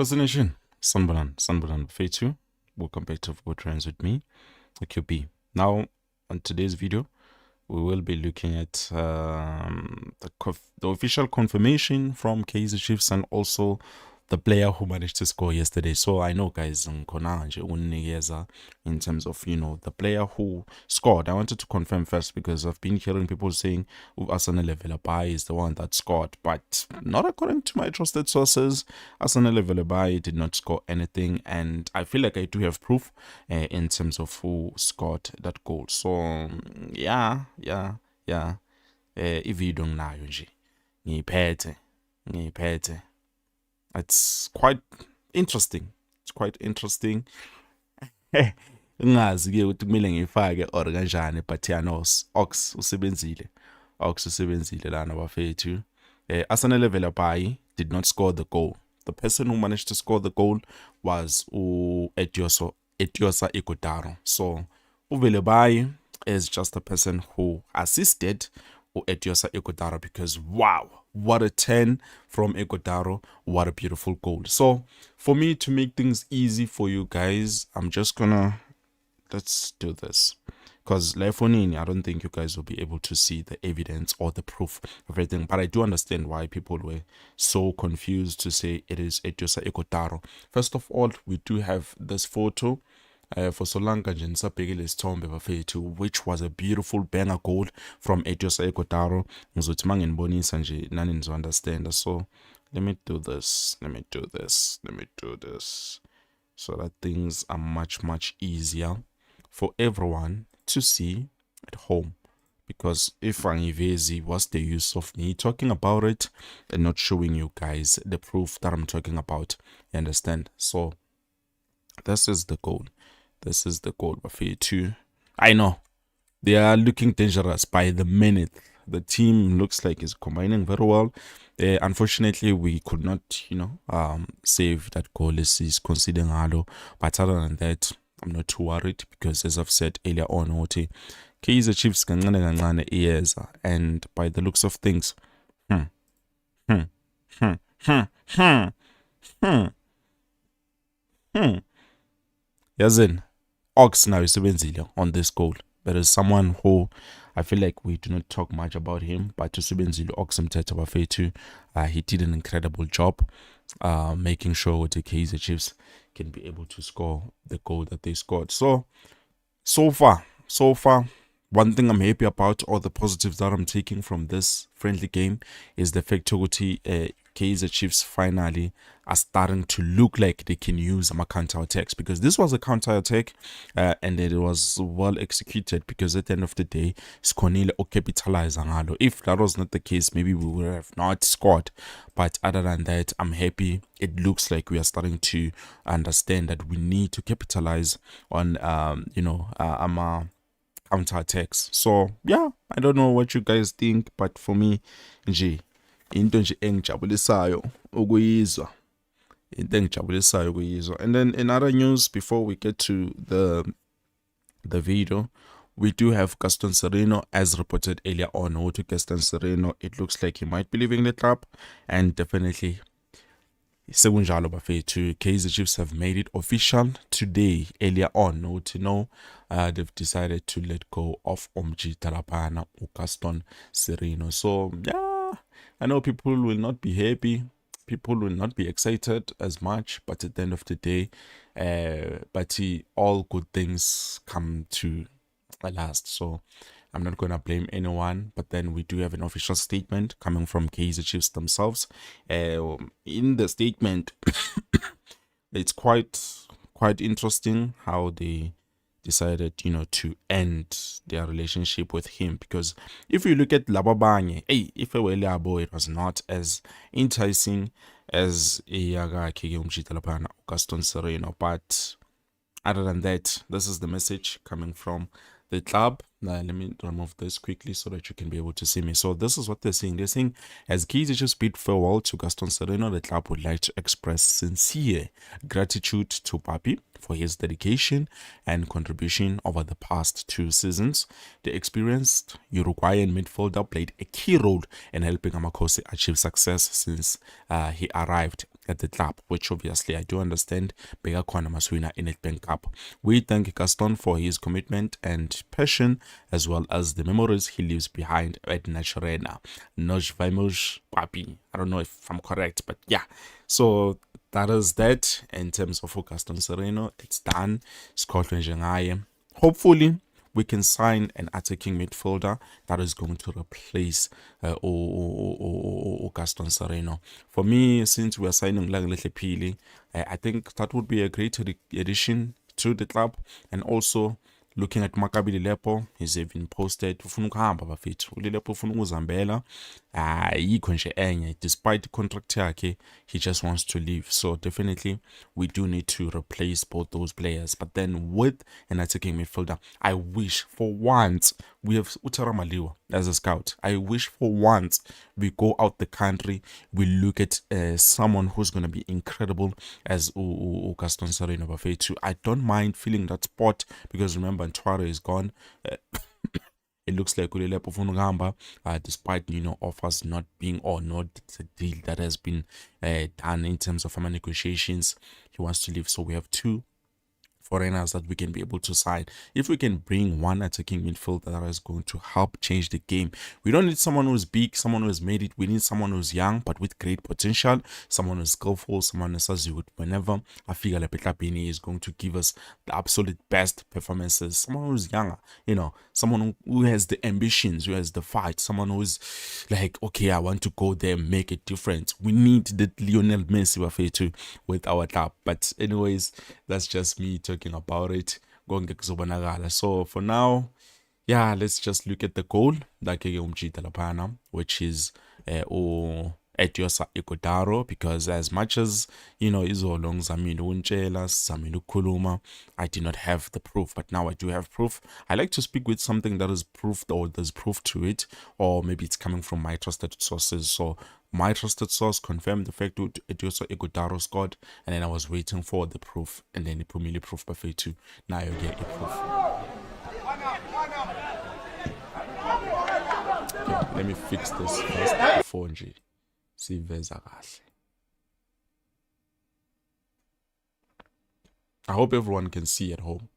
Nation, Sanbalan Fetu. Welcome back to Football Trends with me, QB. Now, on today's video, we will be looking at the official confirmation from Kaizer Chiefs and also the player who managed to score yesterday. So I know, guys, in terms of, the player who scored. I wanted to confirm first because I've been hearing people saying Arsenal Velabai is the one that scored, but not according to my trusted sources. Arsenal Velabai did not score anything, and I feel like I do have proof in terms of who scored that goal. So yeah. Ivido nginayo nje. Ngiyiphethe. It's quite interesting. Ngazi ke ukuthi kumele ngifake or kanjani, but yana Ox usebenzile lana bafethu. Arsenal Velabai did not score the goal. The person who managed to score the goal was Etiosa Ighodaro. So Velabai is just a person who assisted Etiosa Ighodaro, because wow, what a 10 from Ighodaro, what a beautiful goal. So for me, to make things easy for you guys, I'm just gonna, let's do this, because I don't think you guys will be able to see the evidence or the proof of everything, but I do understand why people were so confused to say it is Etiosa Ighodaro. First of all, we do have this photo for Solanka Jensapegele Stombe Bafetu, which was a beautiful banger goal from Etiosa Ighodaro. Nzotimang and Boni Sanje Nanin to understand. So let me do this so that things are much easier for everyone to see at home. Because if Angivezi, what's the use of me talking about it and not showing you guys the proof that I'm talking about? You understand? So this is the goal. Bafetu. I know they are looking dangerous by the minute. The team looks like it's combining very well. Unfortunately, we could not, save that goal. Is considering Halo. But other than that, I'm not too worried, because as I've said earlier on, Kaizer Chiefs kancane ears, and by the looks of things, Yazin, Ox now is on this goal. There is someone who I feel like we do not talk much about him, but to Subenzile Ox Mteta, he did an incredible job making sure the Kaizer Chiefs can be able to score the goal that they scored. So far, one thing I'm happy about, or the positives that I'm taking from this friendly game, is the fact that Kaizer Chiefs finally are starting to look like they can use counter-attacks, because this was a counter-attack and it was well executed, because at the end of the day, Skonile or capitalize ngalo. If that was not the case, maybe we would have not scored. But other than that, I'm happy. It looks like we are starting to understand that we need to capitalize on counter-attacks. So yeah, I don't know what you guys think, but for me, into nje engijabulisayo ukuyizwa. And then in other news, before we get to the video, we do have Gaston Sereno, as reported earlier on. To Gaston Sereno, it looks like he might be leaving the club, and definitely sekunjalo bafethu, Kaizer Chiefs have made it official today. Earlier on, they've decided to let go of Omji Talapana or Gaston Sereno. So yeah, I know people will not be happy, people will not be excited as much, but at the end of the day, all good things come to last. So I'm not going to blame anyone, but then we do have an official statement coming from Kaizer Chiefs themselves. In the statement, it's quite interesting how they decided, to end their relationship with him, because if you look at Lababanye, if it was not as enticing as Gaston Sereno. But other than that, this is the message coming from the club. Let me remove this quickly so that you can be able to see me. So this is what they're saying. They're saying, as Kaizer Chiefs bid farewell to Gaston Sereno, the club would like to express sincere gratitude to Papi for his dedication and contribution over the past 2 seasons. The experienced Uruguayan midfielder played a key role in helping Amakosi achieve success since he arrived at the club, which obviously I do understand. Bega Kwana Maswina in Nedbank Cup. We thank Gaston for his commitment and passion, as well as the memories he leaves behind at Naturena. Noj Vamos Papi. I don't know if I'm correct, but yeah. So that is that in terms of Gaston Sereno. It's done. Scotland Jangaye. Hopefully, we can sign an attacking midfielder that is going to replace Gaston Sereno. For me, since we are signing Langley Pili, I think that would be a great addition to the club. And also, looking at Maccabi Lepo, he's even posted ufuna bafethu uLilepo ufuna ukuzihambela yikho nje enye, despite the contract yakhe, he just wants to leave. So definitely we do need to replace both those players. But then with an attacking midfielder, I wish for once we have Utara Maliwa as a scout. I wish for once we go out the country, we look at someone who's going to be incredible as Gaston Sereno bafethu. I don't mind filling that spot because remember Ntwara is gone. It looks like Ulilepo Funugamba, despite offers not being or not the deal that has been done in terms of our negotiations, he wants to leave. So we have two foreigners that we can be able to sign. If we can bring one attacking midfielder that is going to help change the game, we don't need someone who's big, someone who has made it. We need someone who's young but with great potential, someone who's skillful, someone who's as good. Whenever I figure Lepetapini is going to give us the absolute best performances, someone who's younger, someone who has the ambitions, who has the fight, someone who's like, okay, I want to go there, make a difference. We need the Lionel Messi bafethu with our club. But anyways, that's just me talking about it. So for now, yeah, let's just look at the goal, which is Etiosa Ekodaro, because as much as Izolong Zaminu Unchela, Zaminu Kuluma, I did not have the proof, but now I do have proof. I like to speak with something that is proved or there's proof to it, or maybe it's coming from my trusted sources. So my trusted source confirmed the fact that Etiosa Ekodaro scored, and then I was waiting for the proof, and then it put me the proof buffet too. Now you get a proof. Okay, let me fix this first before G. See I hope everyone can see at home.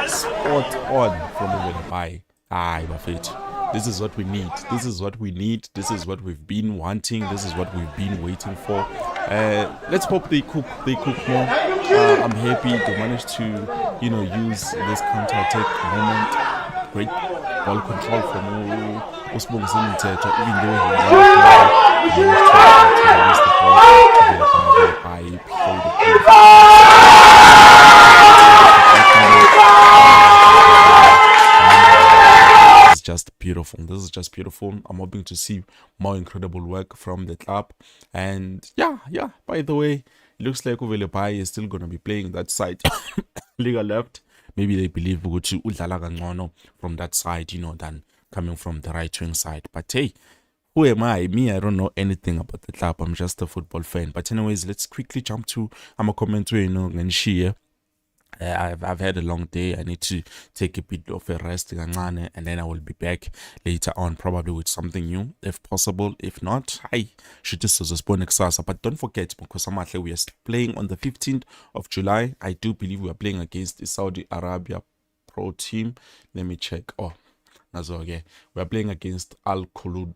Spot on from Ulepai. This is what we need. This is what we need. This is what we've been wanting. This is what we've been waiting for. Let's hope they cook more. I'm happy they managed to use this counter-attack moment. Great ball control from Usbong Ziniteta, even though he managed to release the ball. Just beautiful. This is just beautiful. I'm hoping to see more incredible work from the club. And yeah, by the way, it looks like Uvelepai is still going to be playing that side. Liga left. Maybe they believe from that side, than coming from the right wing side. But hey, who am I? Me, I don't know anything about the club. I'm just a football fan. But anyways, let's quickly jump to I'm a commentator, and she I've had a long day. I need to take a bit of a rest and then I will be back later on, probably with something new if possible. If not, I should just postpone Exasa. But don't forget, because we are playing on the 15th of July. I do believe we are playing against the Saudi Arabia pro team. Let me check. Oh, that's okay. We are playing against Al Khulud.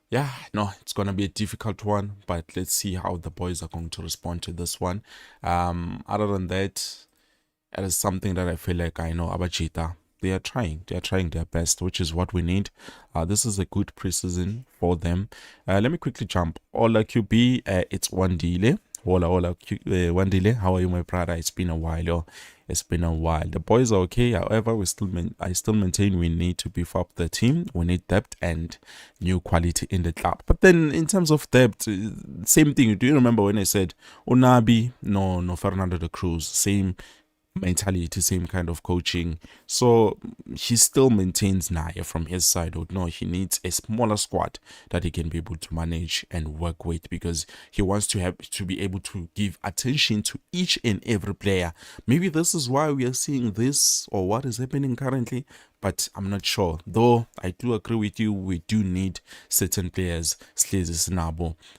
Yeah, no, it's going to be a difficult one, but let's see how the boys are going to respond to this one. Other than that, it is something that I feel like I know Abachita. They are trying their best, which is what we need. This is a good preseason for them. Let me quickly jump. All QB, it's one Dile, Hola, Wandile. How are you, my brother? It's been a while. Oh, it's been a while. The boys are okay. However, I still maintain we need to beef up the team. We need depth and new quality in the club. But then, in terms of depth, same thing. Do you remember when I said Unabi, no Fernando de Cruz, same mentality, same kind of coaching. So he still maintains Naya from his side. Or no, he needs a smaller squad that he can be able to manage and work with, because he wants to have to be able to give attention to each and every player. Maybe this is why we are seeing this, or what is happening currently, but I'm not sure. Though I do agree with you, we do need certain players.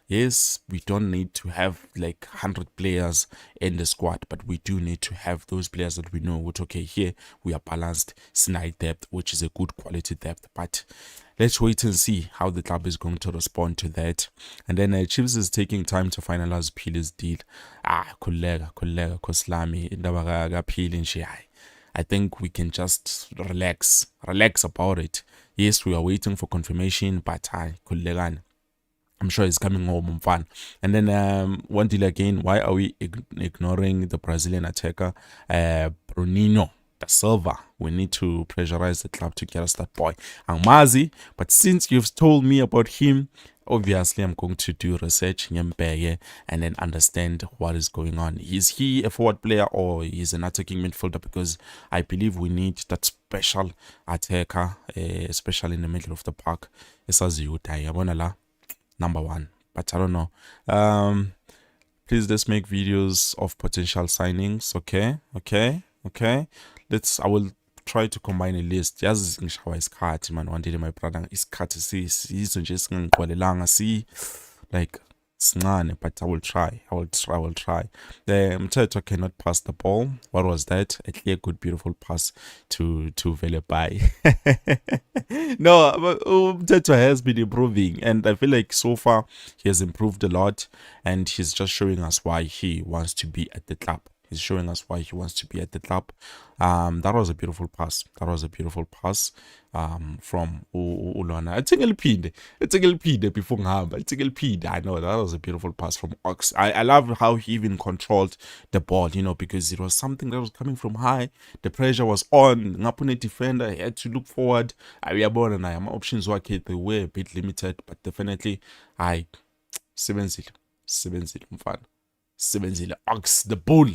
Yes, we don't need to have like 100 players in the squad, but we do need to have those players that we know what, okay, here we are balanced, snide depth, which is a good quality depth. But let's wait and see how the club is going to respond to that. And then Chiefs is taking time to finalize Phili's deal. Kollega Koslami indaba Phili nje. I think we can just relax about it. Yes, we are waiting for confirmation, but I'm sure it's coming home fun. And then one deal again, why are we ignoring the Brazilian attacker, Bruninho da Silva? We need to pressurize the club to get us that boy, Angmazi. But since you've told me about him, obviously I'm going to do research and then understand what is going on. Is he a forward player or is an attacking midfielder? Because I believe we need that special attacker, especially in the middle of the park. Number one, but I don't know. Please, let's make videos of potential signings. Okay. I will try to combine a list. Yazi ngishawa isikhathi man, Wandile my brother, isikhathi siyizo nje singigcwalelanga si like sincane, but I will try. Mteto cannot pass the ball. What was that? A clear, good, beautiful pass to Velepai. No, Mteto has been improving, and I feel like so far he has improved a lot, and he's just showing us why he wants to be at the club. He's showing us why he wants to be at the club. That was a beautiful pass. From Ulwana. It's a Gilpide before Hamba. It's a Gilpide. I know that was a beautiful pass from Ox. I love how he even controlled the ball, because it was something that was coming from high. The pressure was on. Ngapune defender, he had to look forward. My options were okay. They were a bit limited, but definitely Sebenzile mfana. Sebenzile Ox, the bull.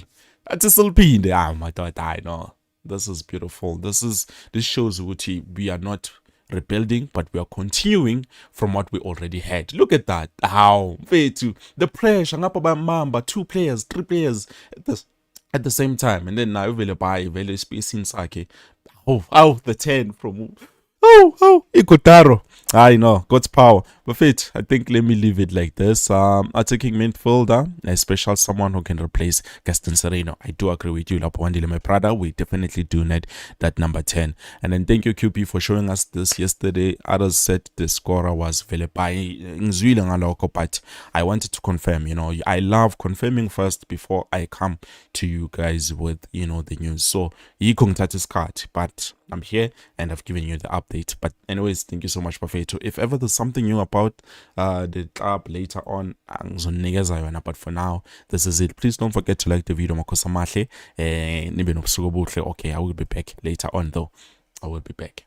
That's a Silpide. My daughter, I know. This is beautiful. This shows we are not rebuilding, but we are continuing from what we already had. Look at that. How the pressure, Mamba, 2 players, 3 players at the same time, and then now very spacing Sake. The 10 from Ikotaro. I know, God's power. But I think let me leave it like this. Attacking midfielder, a special someone who can replace Gaston Sereno. I do agree with you, Lapwandile, my brother. We definitely do need that number 10. And then thank you, QP, for showing us this yesterday. Others said the scorer was Velepai, but I wanted to confirm. I love confirming first before I come to you guys with the news. So but I'm here and I've given you the update. But anyways, thank you so much, Buffeto. If ever there's something new about the club later on, but for now, this is it. Please don't forget to like the video. Okay, I will be back later on though. I will be back.